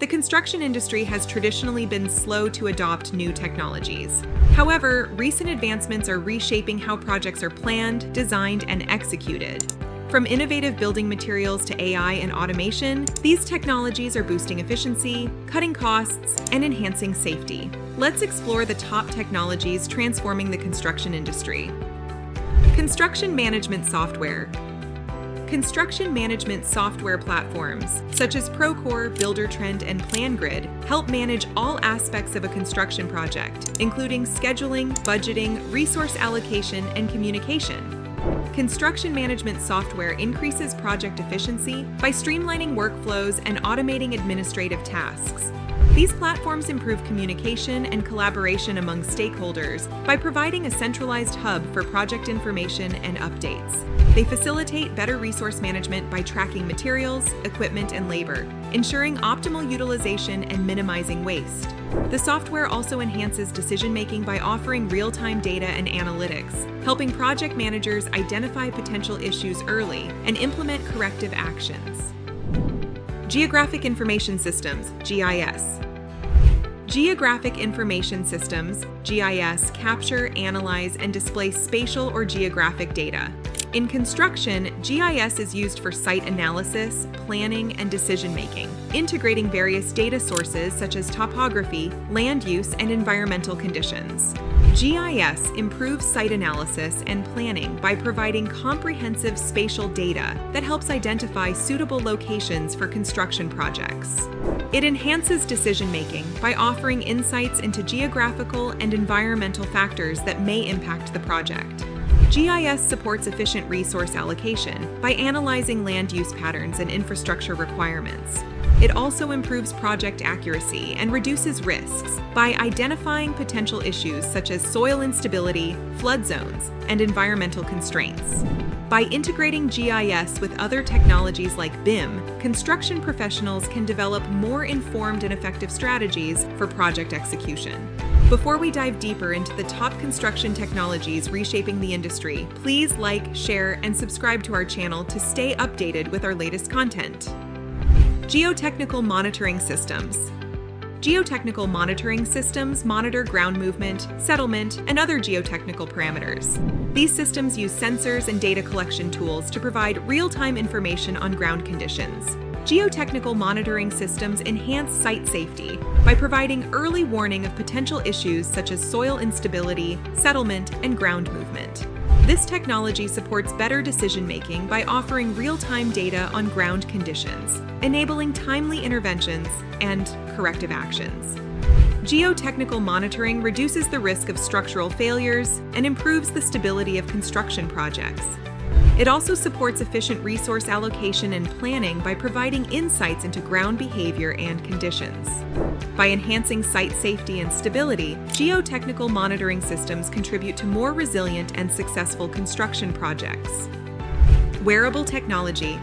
The construction industry has traditionally been slow to adopt new technologies. However, recent advancements are reshaping how projects are planned, designed, and executed. From innovative building materials to AI and automation, these technologies are boosting efficiency, cutting costs, and enhancing safety. Let's explore the top technologies transforming the construction industry. Construction management software. Construction management software platforms, such as Procore, Buildertrend, and PlanGrid, help manage all aspects of a construction project, including scheduling, budgeting, resource allocation, and communication. Construction management software increases project efficiency by streamlining workflows and automating administrative tasks. These platforms improve communication and collaboration among stakeholders by providing a centralized hub for project information and updates. They facilitate better resource management by tracking materials, equipment, and labor, ensuring optimal utilization and minimizing waste. The software also enhances decision-making by offering real-time data and analytics, helping project managers identify potential issues early and implement corrective actions. Geographic Information Systems, GIS. Geographic Information Systems, GIS, capture, analyze, and display spatial or geographic data. In construction, GIS is used for site analysis, planning, and decision-making, integrating various data sources such as topography, land use, and environmental conditions. GIS improves site analysis and planning by providing comprehensive spatial data that helps identify suitable locations for construction projects. It enhances decision-making by offering insights into geographical and environmental factors that may impact the project. GIS supports efficient resource allocation by analyzing land use patterns and infrastructure requirements. It also improves project accuracy and reduces risks by identifying potential issues such as soil instability, flood zones, and environmental constraints. By integrating GIS with other technologies like BIM, construction professionals can develop more informed and effective strategies for project execution. Before we dive deeper into the top construction technologies reshaping the industry, please like, share, and subscribe to our channel to stay updated with our latest content. Geotechnical monitoring systems. Geotechnical monitoring systems monitor ground movement, settlement, and other geotechnical parameters. These systems use sensors and data collection tools to provide real-time information on ground conditions. Geotechnical monitoring systems enhance site safety by providing early warning of potential issues such as soil instability, settlement, and ground movement. This technology supports better decision-making by offering real-time data on ground conditions, enabling timely interventions and corrective actions. Geotechnical monitoring reduces the risk of structural failures and improves the stability of construction projects. It also supports efficient resource allocation and planning by providing insights into ground behavior and conditions. By enhancing site safety and stability, geotechnical monitoring systems contribute to more resilient and successful construction projects. Wearable technology.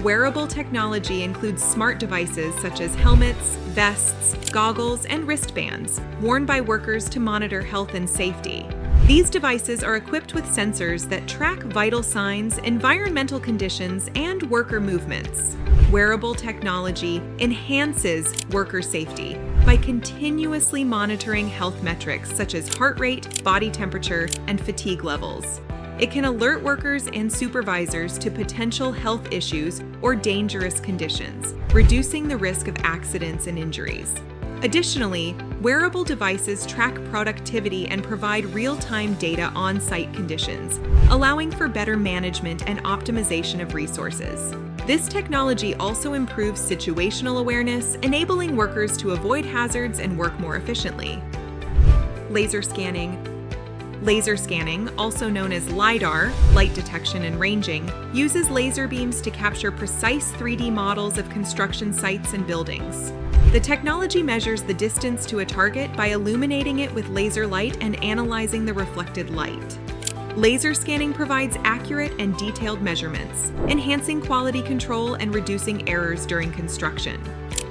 Wearable technology includes smart devices such as helmets, vests, goggles, and wristbands, worn by workers to monitor health and safety. These devices are equipped with sensors that track vital signs, environmental conditions, and worker movements. Wearable technology enhances worker safety by continuously monitoring health metrics such as heart rate, body temperature, and fatigue levels. It can alert workers and supervisors to potential health issues or dangerous conditions, reducing the risk of accidents and injuries. Additionally, wearable devices track productivity and provide real-time data on site conditions, allowing for better management and optimization of resources. This technology also improves situational awareness, enabling workers to avoid hazards and work more efficiently. Laser scanning. Laser scanning, also known as LiDAR, light detection and ranging, uses laser beams to capture precise 3D models of construction sites and buildings. The technology measures the distance to a target by illuminating it with laser light and analyzing the reflected light. Laser scanning provides accurate and detailed measurements, enhancing quality control and reducing errors during construction.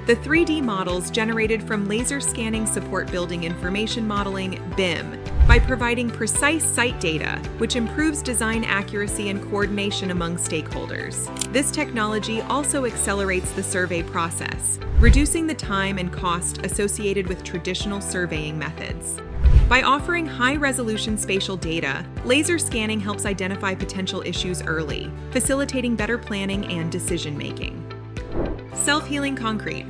The 3D models generated from laser scanning support building information modeling (BIM) by providing precise site data, which improves design accuracy and coordination among stakeholders. This technology also accelerates the survey process, reducing the time and cost associated with traditional surveying methods. By offering high-resolution spatial data, laser scanning helps identify potential issues early, facilitating better planning and decision-making. Self-healing concrete.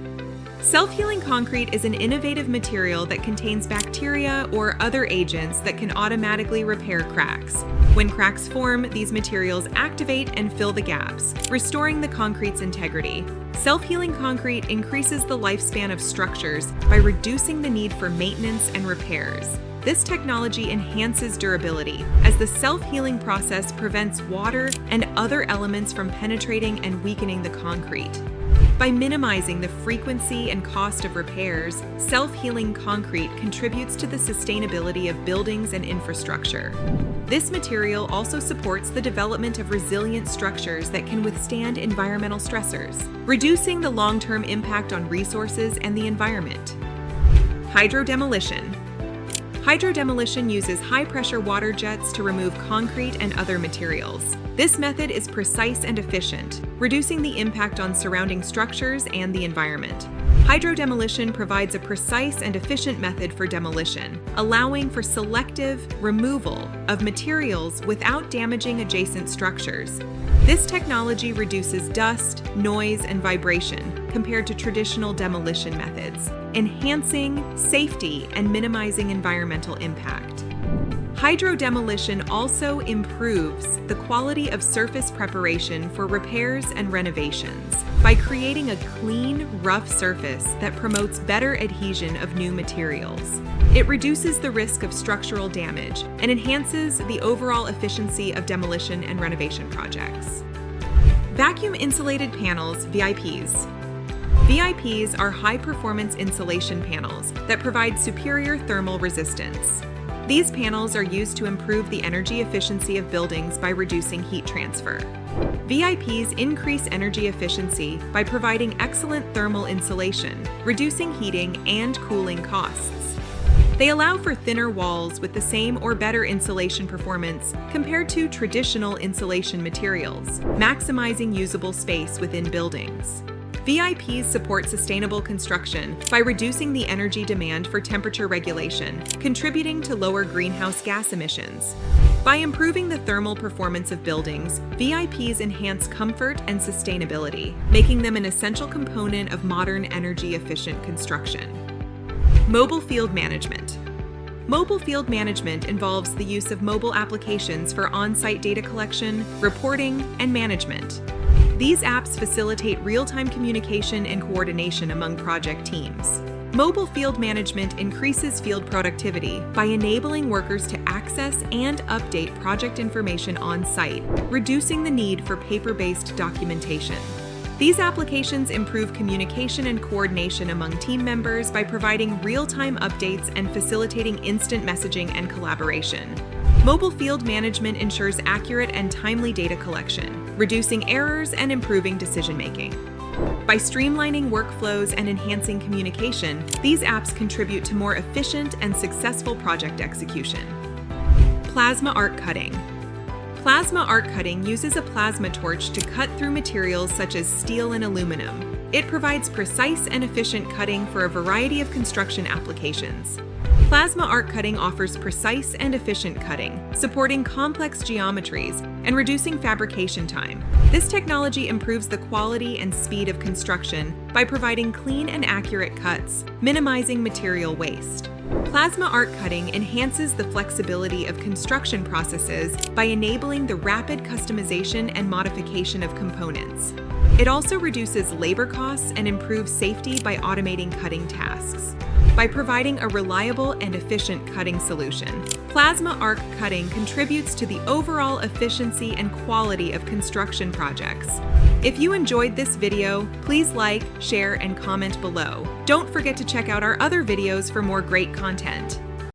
Self-healing concrete is an innovative material that contains bacteria or other agents that can automatically repair cracks. When cracks form, these materials activate and fill the gaps, restoring the concrete's integrity. Self-healing concrete increases the lifespan of structures by reducing the need for maintenance and repairs. This technology enhances durability, as the self-healing process prevents water and other elements from penetrating and weakening the concrete. By minimizing the frequency and cost of repairs, self-healing concrete contributes to the sustainability of buildings and infrastructure. This material also supports the development of resilient structures that can withstand environmental stressors, reducing the long-term impact on resources and the environment. Hydrodemolition. Hydrodemolition uses high-pressure water jets to remove concrete and other materials. This method is precise and efficient, reducing the impact on surrounding structures and the environment. Hydrodemolition provides a precise and efficient method for demolition, allowing for selective removal of materials without damaging adjacent structures. This technology reduces dust, noise, and vibration compared to traditional demolition methods, enhancing safety and minimizing environmental impact. Hydrodemolition also improves the quality of surface preparation for repairs and renovations by creating a clean, rough surface that promotes better adhesion of new materials. It reduces the risk of structural damage and enhances the overall efficiency of demolition and renovation projects. Vacuum insulated panels, VIPs. VIPs are high-performance insulation panels that provide superior thermal resistance. These panels are used to improve the energy efficiency of buildings by reducing heat transfer. VIPs increase energy efficiency by providing excellent thermal insulation, reducing heating and cooling costs. They allow for thinner walls with the same or better insulation performance compared to traditional insulation materials, maximizing usable space within buildings. VIPs support sustainable construction by reducing the energy demand for temperature regulation, contributing to lower greenhouse gas emissions. By improving the thermal performance of buildings, VIPs enhance comfort and sustainability, making them an essential component of modern energy-efficient construction. Mobile field management. Mobile field management involves the use of mobile applications for on-site data collection, reporting, and management. These apps facilitate real-time communication and coordination among project teams. Mobile field management increases field productivity by enabling workers to access and update project information on-site, reducing the need for paper-based documentation. These applications improve communication and coordination among team members by providing real-time updates and facilitating instant messaging and collaboration. Mobile field management ensures accurate and timely data collection, reducing errors and improving decision-making. By streamlining workflows and enhancing communication, these apps contribute to more efficient and successful project execution. Plasma arc cutting. Plasma arc cutting uses a plasma torch to cut through materials such as steel and aluminum. It provides precise and efficient cutting for a variety of construction applications. Plasma arc cutting offers precise and efficient cutting, supporting complex geometries and reducing fabrication time. This technology improves the quality and speed of construction by providing clean and accurate cuts, minimizing material waste. Plasma arc cutting enhances the flexibility of construction processes by enabling the rapid customization and modification of components. It also reduces labor costs and improves safety by automating cutting tasks. By providing a reliable and efficient cutting solution, plasma arc cutting contributes to the overall efficiency and quality of construction projects. If you enjoyed this video, please like, share, and comment below. Don't forget to check out our other videos for more great content.